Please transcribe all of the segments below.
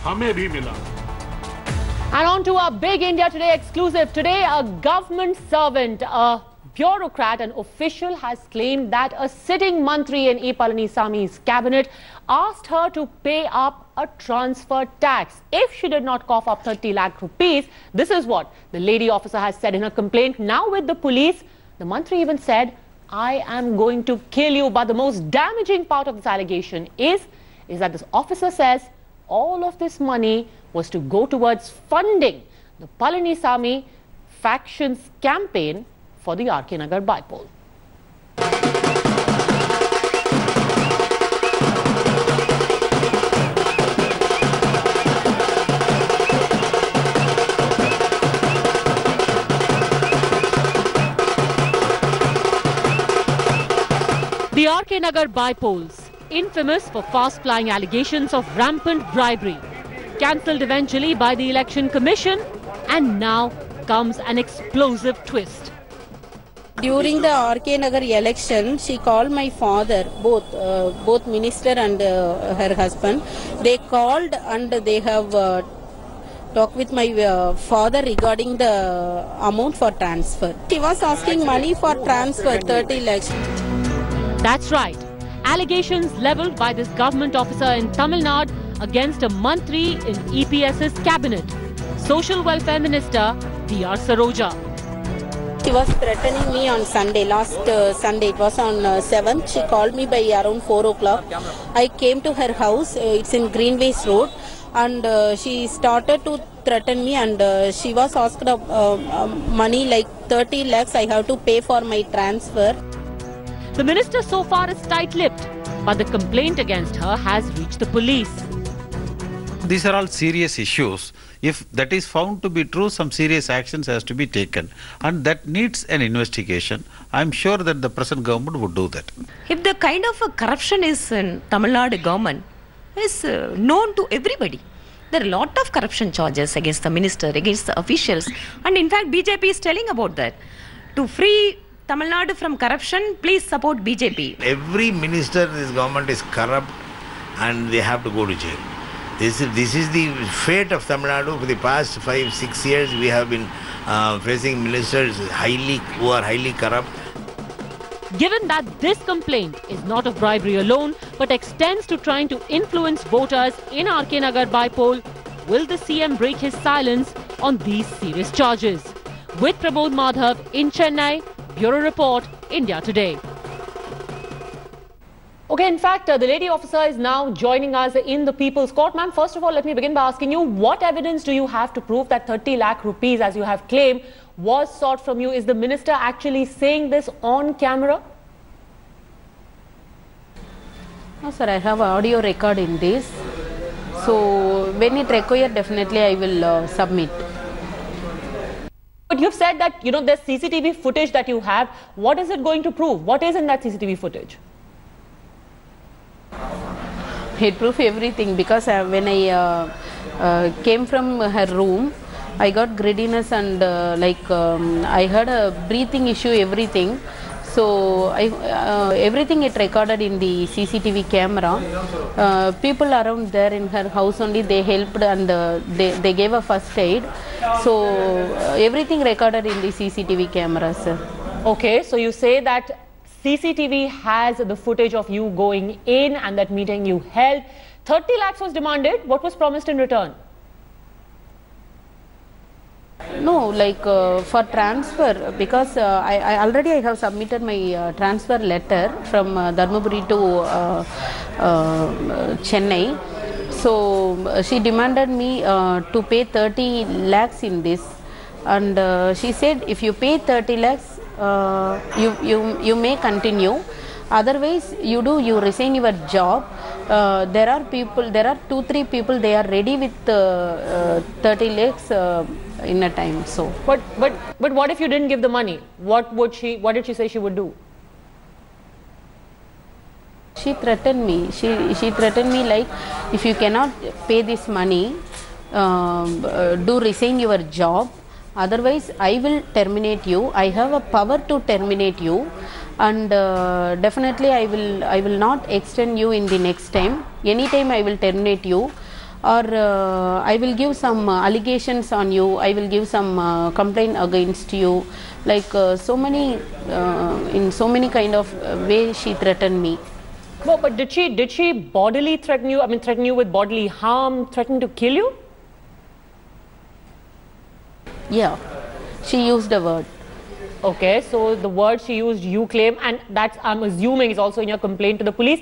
हमें भी मिला। And on to our big India Today exclusive. Today, a government servant, a bureaucrat, an official has claimed that a sitting mantri in E Palaniswami's cabinet asked her to pay up a transfer tax if she did not cough up 30 lakh rupees. This is what the lady officer has said in her complaint. Now with the police, the mantri even said, I am going to kill you. But the most damaging part of this allegation is that this officer says all of this money was to go towards funding the Palaniswami faction's campaign for the RK Nagar bypoll. The RK Nagar bypolls, infamous for fast-flying allegations of rampant bribery, cancelled eventually by the Election Commission, and now comes an explosive twist. During the RK Nagar election, she called my father, both minister and her husband. They called and they have talked with my father regarding the amount for transfer. She was asking money for transfer, 30 lakhs. That's right. Allegations levelled by this government officer in Tamil Nadu against a mantri in EPS's cabinet, Social Welfare Minister D.R. Saroja. She was threatening me on Sunday, last Sunday, it was on 7th. She called me by around 4 o'clock. I came to her house, it's in Greenways Road, and she started to threaten me, and she was asked money like 30 lakhs I have to pay for my transfer. The minister so far is tight-lipped, but the complaint against her has reached the police. These are all serious issues. If that is found to be true, some serious actions has to be taken, and that needs an investigation. I am sure that the present government would do that. If the kind of corruption is in Tamil Nadu government is known to everybody, there are a lot of corruption charges against the minister, against the officials, and in fact BJP is telling about that. To free Tamil Nadu from corruption, please support BJP. Every minister in this government is corrupt and they have to go to jail. This is the fate of Tamil Nadu. For the past 5-6 years, we have been facing ministers who are highly corrupt. Given that this complaint is not of bribery alone, but extends to trying to influence voters in RK Nagar bypoll, will the CM break his silence on these serious charges? With Prabodh Madhav in Chennai, Bureau Report, India Today. Okay, in fact, the lady officer is now joining us in the People's Court. Ma'am, first of all, let me begin by asking you, what evidence do you have to prove that 30 lakh rupees, as you have claimed, was sought from you? Is the minister actually saying this on camera? No, sir, I have audio record in this. So, when it required, definitely I will submit. But you've said that, there's CCTV footage that you have. What is it going to prove? What is in that CCTV footage? It proves everything, because when I came from her room, I got giddiness and I had a breathing issue, everything. So everything it recorded in the CCTV camera. People around there in her house only, they helped, and they gave a first aid. So everything recorded in the CCTV camera, sir. Okay, so you say that CCTV has the footage of you going in and that meeting you held. 30 lakhs was demanded. What was promised in return? No, for transfer, because I already have submitted my transfer letter from Dharmaburi to Chennai. So she demanded me to pay 30 lakhs in this, and she said if you pay 30 lakhs, you may continue. Otherwise, you resign your job. There are 2-3 people, they are ready with 30 lakhs in a time. So, but what if you didn't give the money? What did she say she would do? She threatened me. She threatened me like, if you cannot pay this money, do resign your job. Otherwise, I will terminate you. I have a power to terminate you, and definitely I will not extend you in the next time. Anytime I will terminate you. or I will give some allegations on you, I will give some complaint against you, like so many in so many kind of way she threatened me. No, but did she bodily threaten you? I mean, threaten you with bodily harm, threaten to kill you? Yeah, she used a word. Okay, so the word she used, you claim, and that's, I'm assuming, is also in your complaint to the police.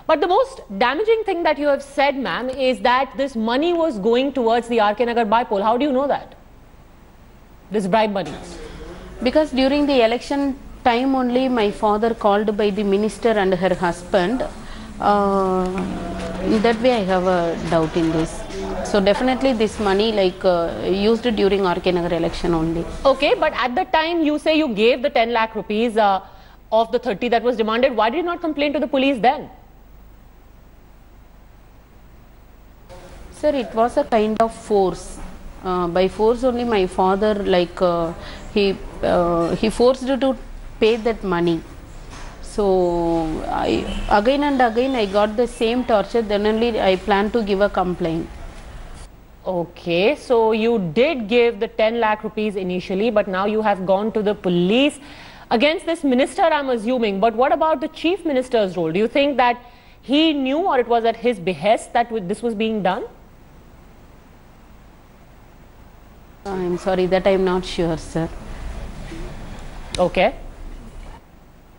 But the most damaging thing that you have said, ma'am, is that this money was going towards the RK Nagar bypoll. How do you know that? This bribe money? Because during the election time only, my father called by the minister and her husband. In that way I have a doubt in this. So definitely this money like used during RK Nagar election only. Okay, but at the time you say you gave the 10 lakh rupees of the 30 that was demanded. Why did you not complain to the police then? Sir, it was a kind of force. By force only my father like he forced to pay that money. So again and again I got the same torture, then only I plan to give a complaint. Okay, so you did give the 10 lakh rupees initially, but now you have gone to the police against this minister, I'm assuming. But what about the chief minister's role? Do you think that he knew, or it was at his behest that this was being done? I'm sorry, that I'm not sure, sir. Okay.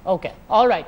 Okay, all right.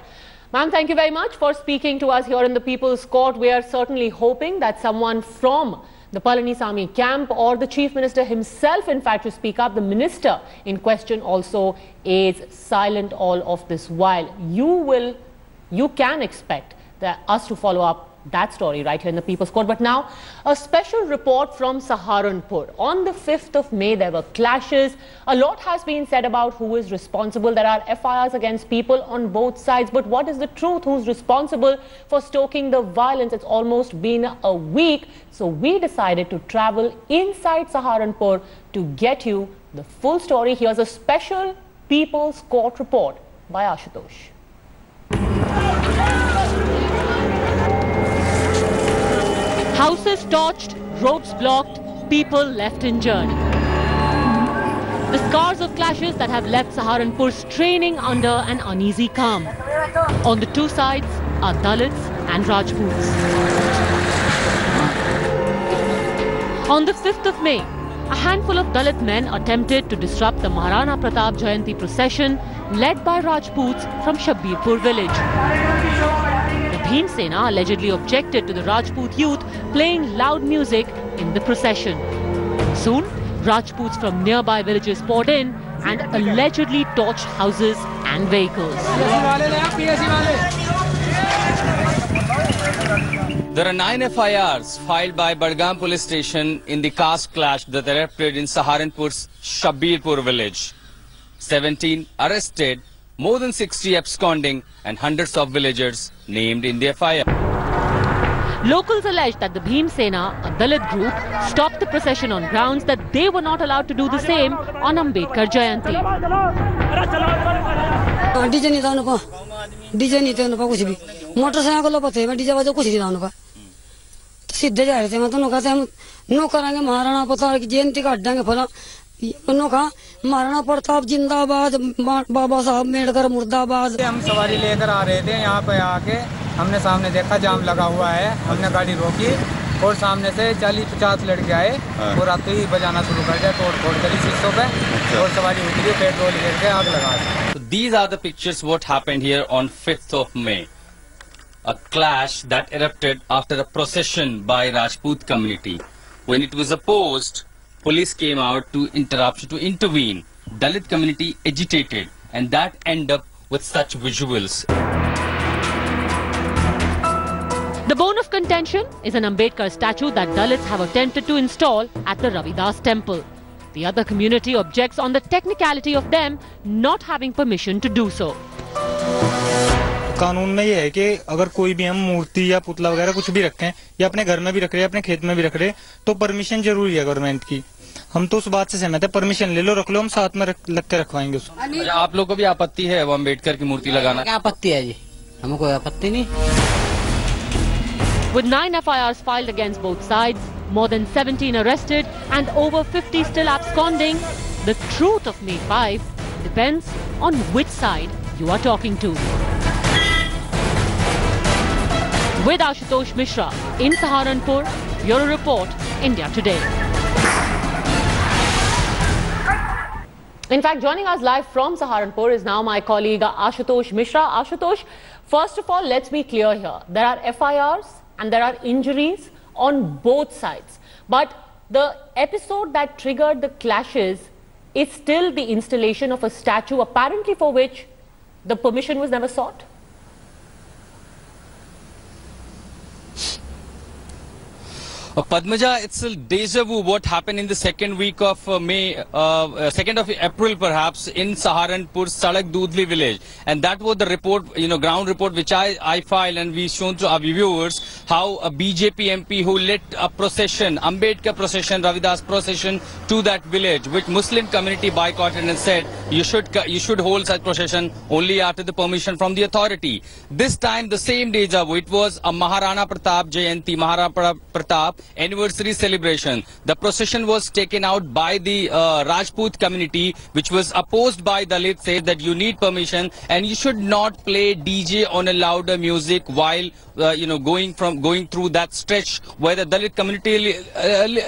Ma'am, thank you very much for speaking to us here in the People's Court. We are certainly hoping that someone from the Palaniswami camp or the Chief Minister himself, in fact, to speak up. The minister in question also is silent all of this while. You can expect us to follow up that story right here in the People's Court. But now, a special report from Saharanpur. On the 5th of May, there were clashes. A lot has been said about who is responsible. There are FIRs against people on both sides. But what is the truth? Who's responsible for stoking the violence? It's almost been a week. So we decided to travel inside Saharanpur to get you the full story. Here's a special People's Court report by Ashutosh. Houses torched, roads blocked, people left injured. The scars of clashes that have left Saharanpur straining under an uneasy calm. On the two sides are Dalits and Rajputs. On the 5th of May, a handful of Dalit men attempted to disrupt the Maharana Pratap Jayanti procession led by Rajputs from Shabbirpur village. Bhim Sena allegedly objected to the Rajput youth playing loud music in the procession. Soon, Rajputs from nearby villages poured in and allegedly torched houses and vehicles. There are 9 FIRs filed by Badgam police station in the caste clash that erupted in Saharanpur's Shabbirpur village. 17 arrested, more than 60 absconding and hundreds of villagers named in the FIR. Locals alleged that the Bhim Sena, a Dalit group, stopped the procession on grounds that they were not allowed to do the same on Ambedkar Jayanti. सीधे जा रहे थे, मैं तो कहते हम no करेंगे महाराणा प्रताप की जयंती काट देंगे फला कहा महाराणा प्रताप जिंदाबाद बाबा साहब अम्बेडकर मुर्दाबाद। हम सवारी लेकर आ रहे थे, यहाँ पे आके हमने सामने देखा जाम लगा हुआ है, हमने गाड़ी रोकी और सामने से 40-50 लड़के आए और आते ही बजाना शुरू कर दिया, तोड़ फोड़ करी शीशों पे और सवारी उतरी, पेट्रोल गिर के आग लगा दी। So these are the pictures what happened here on 5th of May. A clash that erupted after a procession by Rajput community. When it was opposed, police came out to intervene. Dalit community agitated, and that ended up with such visuals. The bone of contention is an Ambedkar statue that Dalits have attempted to install at the Ravidas temple. The other community objects on the technicality of them not having permission to do so. कानून में ये है कि अगर कोई भी हम मूर्ति या पुतला वगैरह कुछ भी रखें या अपने घर में भी रख रहे हैं, अपने खेत में भी रख रहे हैं, तो परमिशन जरूरी है गवर्नमेंट की। हम तो उस बात से सहमत है, परमिशन ले लो, रख लो, हम साथ में लग के रखवाएंगे उसको। आप लोग को भी आपत्ति है वो अम्बेडकर की मूर्ति लगाना? क्या आपत्ति है जी, हमें कोई आपत्ति नहीं। With 9 FIRs filed against both sides, More than 17 arrested and over 50 still absconding. The truth of May 5 depends on which side you are talking to. With Ashutosh Mishra in Saharanpur, Bureau Report, India Today. In fact, joining us live from Saharanpur is now my colleague Ashutosh Mishra. Ashutosh, first of all, let's be clear here. There are FIRs and there are injuries on both sides. But the episode that triggered the clashes is still the installation of a statue, apparently for which the permission was never sought. Padmaja, it's a deja vu what happened in the second week of May, 2nd of April perhaps, in Saharanpur, Sadak Dudli village. And that was the report, ground report which I filed, and we shown to our viewers how a BJP MP who led a procession, Ambedkar procession, Ravidas procession to that village, which Muslim community boycotted and said you should hold such procession only after the permission from the authority. This time the same deja vu, it was a Maharana Pratap Jayanti, Maharana Pratap anniversary celebration. The procession was taken out by the Rajput community, which was opposed by Dalits, says that you need permission and you should not play DJ on a louder music while going through that stretch where the Dalit community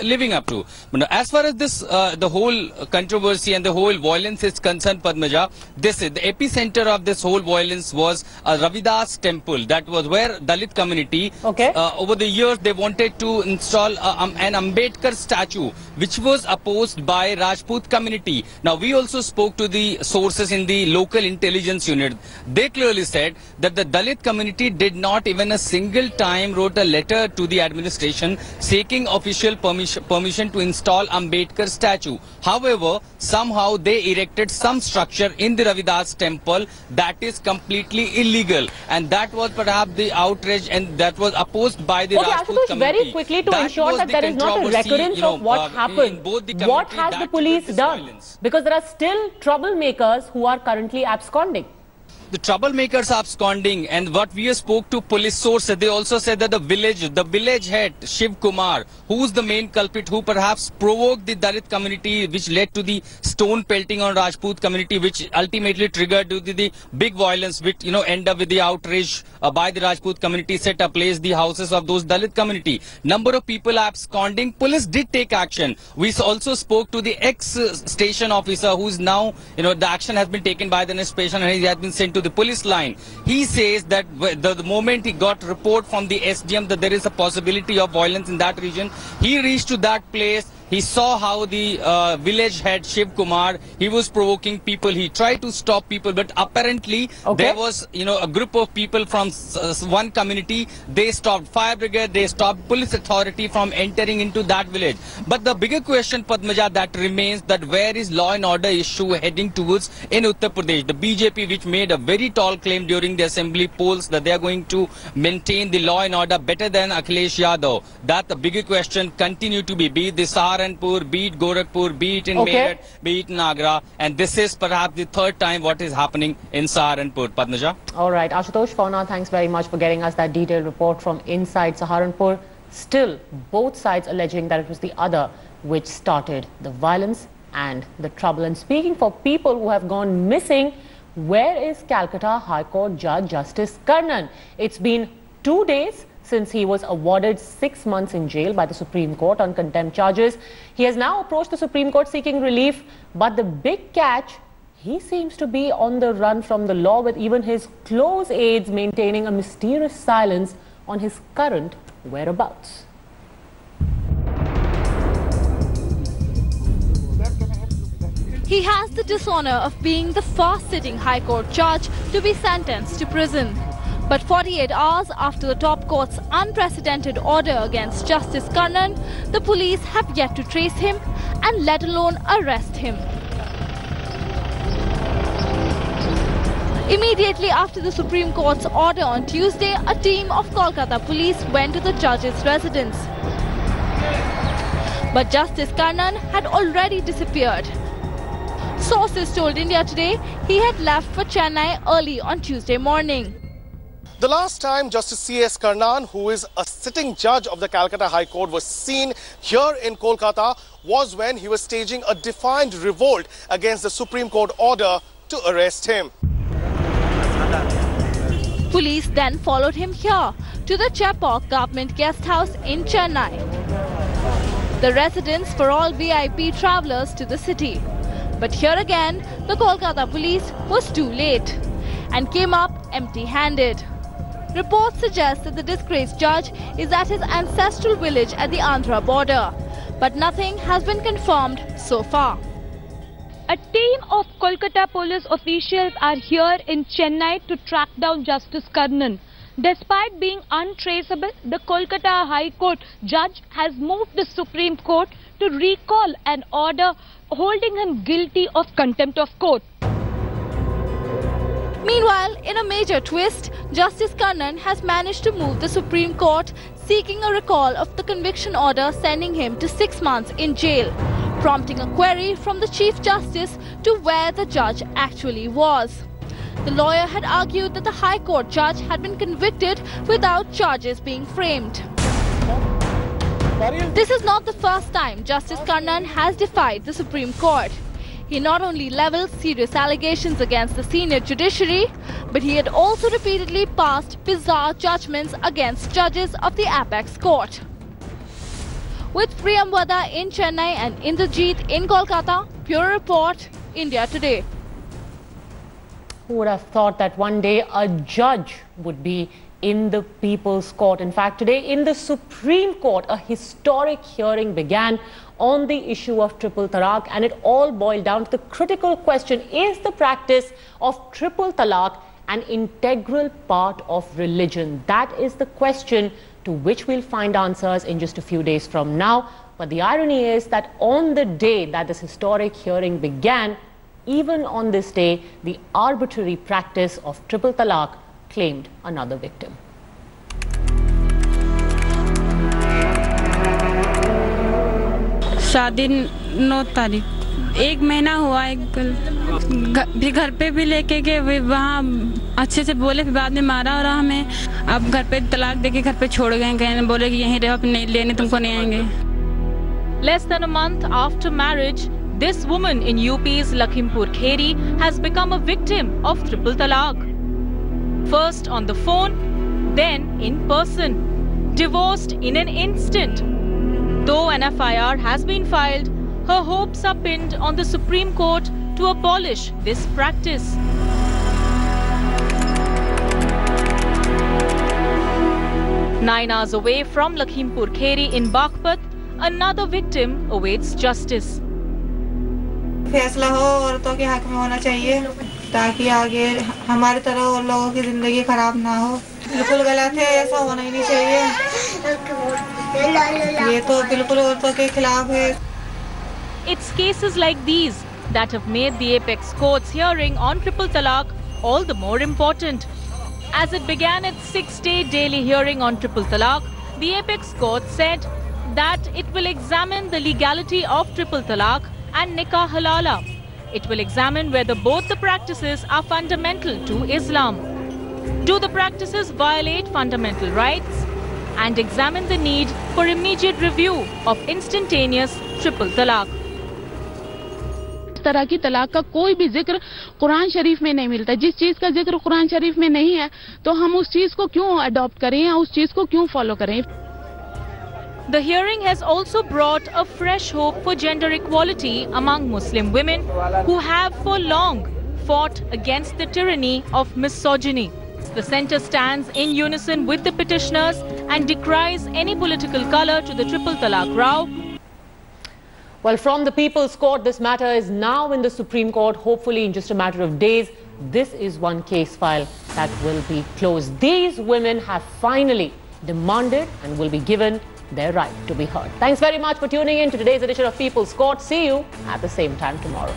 living up to. But as far as this the whole controversy and the whole violence is concerned, Padmaja, this is the epicenter of this whole violence was a Ravidas temple. That was where Dalit community over the years they wanted to install an Ambedkar statue, which was opposed by Rajput community. Now we also spoke to the sources in the local intelligence unit. They clearly said that the Dalit community did not even a single time wrote a letter to the administration seeking official permission to install Ambedkar statue. However, somehow they erected some structure in the Ravidas temple that is completely illegal, and that was perhaps the outrage, and that was opposed by the Rajput community. Very quickly, to ensure that there is not a recurrence of what happened, what has the police done? Violence. Because there are still troublemakers who are currently absconding. The troublemakers are absconding, and what we spoke to police sources, they also said that the village head, Shiv Kumar, who's the main culprit, who perhaps provoked the Dalit community, which led to the stone pelting on Rajput community, which ultimately triggered the big violence, which end up with the outrage by the Rajput community, set ablaze the houses of those Dalit community. Number of people are absconding. Police did take action. We also spoke to the ex-station officer, who's now, the action has been taken by the next station and he has been sent to the police line. He says that the moment he got report from the SDM that there is a possibility of violence in that region, he reached to that place. He saw how the village head Shiv Kumar, he was provoking people. He tried to stop people, but apparently there was, a group of people from one community. They stopped fire brigade, they stopped police authority from entering into that village. But the bigger question, Padmaja, that remains that where is law and order issue heading towards in Uttar Pradesh? The BJP, which made a very tall claim during the assembly polls that they are going to maintain the law and order better than Akhilesh Yadav. That the bigger question continue to be it the Saharanpur, be it Gorakhpur, be it in Meerut, be it in Agra, and this is perhaps the third time what is happening in Saharanpur. Padmaja. All right, Ashutosh, for now, thanks very much for getting us that detailed report from inside Saharanpur. Still, both sides alleging that it was the other which started the violence and the trouble. And speaking for people who have gone missing, where is Calcutta High Court Judge Justice Karnan? It's been 2 days since he was awarded 6 months in jail by the Supreme Court on contempt charges. He has now approached the Supreme Court seeking relief, but the big catch, he seems to be on the run from the law, with even his close aides maintaining a mysterious silence on his current whereabouts. He has the dishonor of being the fast-sitting High Court judge to be sentenced to prison. But 48 hours after the top court's unprecedented order against Justice Karnan, the police have yet to trace him and let alone arrest him. Immediately after the Supreme Court's order on Tuesday, a team of Kolkata police went to the judge's residence. But Justice Karnan had already disappeared. Sources told India Today he had left for Chennai early on Tuesday morning. The last time Justice C.S. Karnan, who is a sitting judge of the Calcutta High Court, was seen here in Kolkata was when he was staging a defiant revolt against the Supreme Court order to arrest him. Police then followed him here to the Chepauk Government Guest House in Chennai, the residence for all VIP travellers to the city. But here again, the Kolkata police was too late and came up empty-handed. Reports suggest that the disgraced judge is at his ancestral village at the Andhra border, but nothing has been confirmed so far. A team of Kolkata police officials are here in Chennai to track down Justice Karnan. Despite being untraceable, the Kolkata High Court judge has moved the Supreme Court to recall an order holding him guilty of contempt of court. Meanwhile, in a major twist, Justice Karnan has managed to move the Supreme Court, seeking a recall of the conviction order sending him to 6 months in jail, prompting a query from the Chief Justice to where the judge actually was. The lawyer had argued that the High Court judge had been convicted without charges being framed. This is not the first time Justice Karnan has defied the Supreme Court. He not only levelled serious allegations against the senior judiciary, but he had also repeatedly passed bizarre judgments against judges of the Apex Court. With Priyamvada in Chennai and Indrajit in Kolkata, Bureau Report, India Today. Who would have thought that one day a judge would be in the People's Court? In fact, today in the Supreme Court, a historic hearing began on the issue of triple talaq, and it all boiled down to the critical question: is the practice of triple talaq an integral part of religion? That is the question to which we'll find answers in just a few days from now. But the irony is that on the day that this historic hearing began, even on this day, the arbitrary practice of triple talaq claimed another victim. शादी 9 तारीख, 1 महीना हुआ है। फिर घर पे भी लेके गए, वहाँ अच्छे से बोले, फिर बाद में मारा और हमें। अब घर पे तलाक देके घर पे छोड़ गए, कहने बोले कि यहीं रहो, अपने लेने तुमको नहीं आएंगे। Less than a month after marriage, this woman in UP's Lakhimpur Kheri has become a victim of triple talaq. First on the phone, then in person. Divorced in an instant. Though an FIR has been filed, her hopes are pinned on the Supreme Court to abolish this practice. Nine hours away from Lakhimpur Kheri in Baghpat, another victim awaits justice. फैसला हो औरतों के हक में होना चाहिए ताकि आगे हमारी तरह और लोगों की जिंदगी खराब ना हो। बिल्कुल गलत है, ऐसा होना ही नहीं चाहिए। ये तो बिल्कुल औरतों के खिलाफ है। It's cases like these that have made the Apex Court's hearing on triple talaq all the more important. As it began its 6-day daily hearing on triple talaq, the Apex Court said that it will examine the legality of triple talaq and nikah halala. It will examine whether both the practices are fundamental to Islam. Do the practices violate fundamental rights? And examine the need for immediate review of instantaneous triple talaq. इस तरह की तलाक का कोई भी जिक्र कुरान शरीफ में नहीं मिलता। जिस चीज का जिक्र कुरान शरीफ में नहीं है, तो हम उस चीज को क्यों अडॉप्ट करें या उस चीज को क्यों फॉलो करें? The hearing has also brought a fresh hope for gender equality among Muslim women who have for long fought against the tyranny of misogyny. The centre stands in unison with the petitioners and decries any political colour to the triple talaq row. Well, from the People's Court, this matter is now in the Supreme Court. Hopefully, in just a matter of days, this is one case file that will be closed. These women have finally demanded and will be given their right to be heard. Thanks very much for tuning in to today's edition of People's Court. See you at the same time tomorrow.